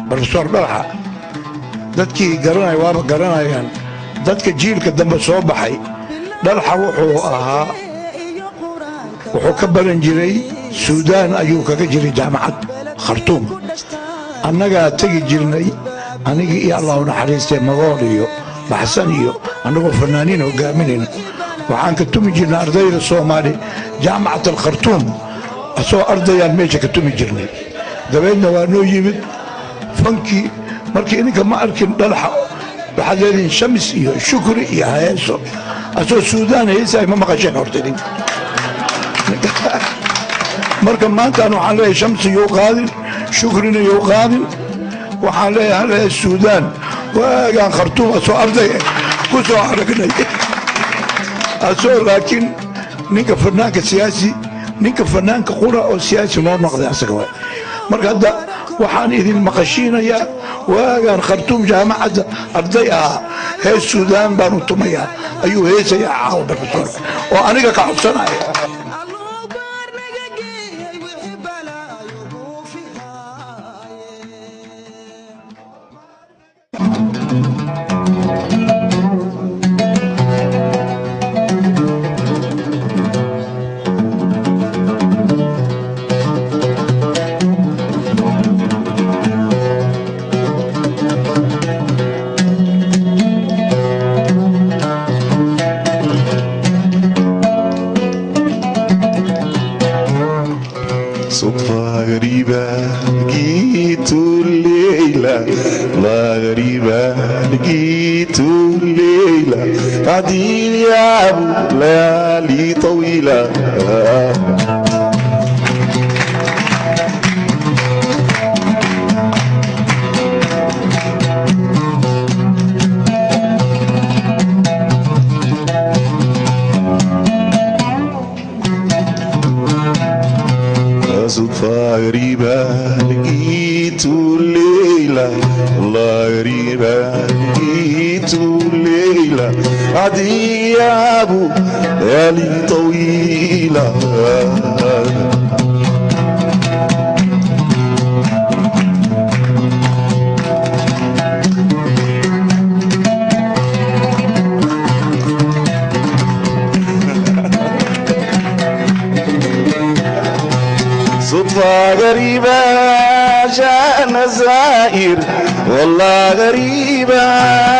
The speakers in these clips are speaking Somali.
بروفيسور دلحة dadkii garanay waaba garanayaan dadka jiilka dambe soo baxay dhalxa wuxuu ahaa wuxuu ka baran jiray suudaan ayuu kaga jiray jaamacad khartuum annagaa tegi jirnay anigii iyo allah u naxariistay magool iyo baxsan iyo annagoo fanaaniin hogaaminayna waxaan ka tumi jirnay ardayda soomaali jaamacat alkhartuum asoo ardayaan meesha ka tumi jirnay dabeedna waa noo yimid fankii markii idinka ma arkin dhalxa waxaad leedihiin shamis iyo shukri iyo heeso asoo suudaan heesaay ma maqasheen horta idinka marka maantaan waxaan leeyahay shamsi yuu qaadin shukrina yuu qaadin waxaan leeyahay hal hees suudaan waagaan khartuum asoo arday ku soo aragnay asoo laakiin ninka fanaanka siyaasi ninka fanaanka qura oo siyaasi noo noqday asaga waay marka hadda waxaan idin maqashiinayaa waagaan khartuum jaamacadda arday ahaa hees suudaan baanu tumayaa ayuu heesayaa caawa barofesoorka oo aniga ka codsanaya صدفة غريبة لقيت الليلة لا غريبة لقيت الليلة قاعدين يا أبو ليالي طويلة صدفة غريبة لقيت الليلة والله غريبة لقيت الليلة قاعدين يا أبو ليالي طويلة صدفة غريبة جانا زائر والله غريبة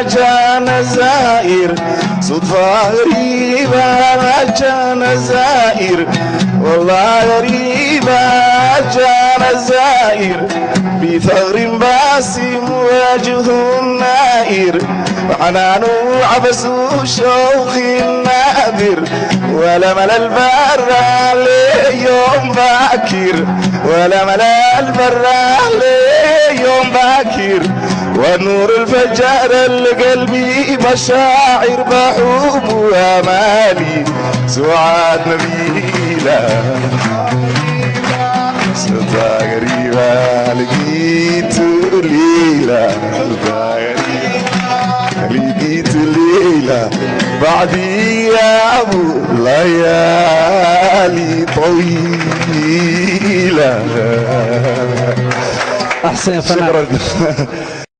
جانا زائر صدفة غريبة جانا زائر والله غريبة جانا زائر بثغر باسم وجه نائر وعنانه عبس شوق نادر ولا ملا البر يوم باكر ولا ملا البر يوم باكر ونور الفجر لقلبي مشاعر بحب وامالي سعاد نبيلة صدفة غريبة لقيت ليلة لقيت الليلة بعدي يا أبو ليالي طويلة أحسن يا فنان.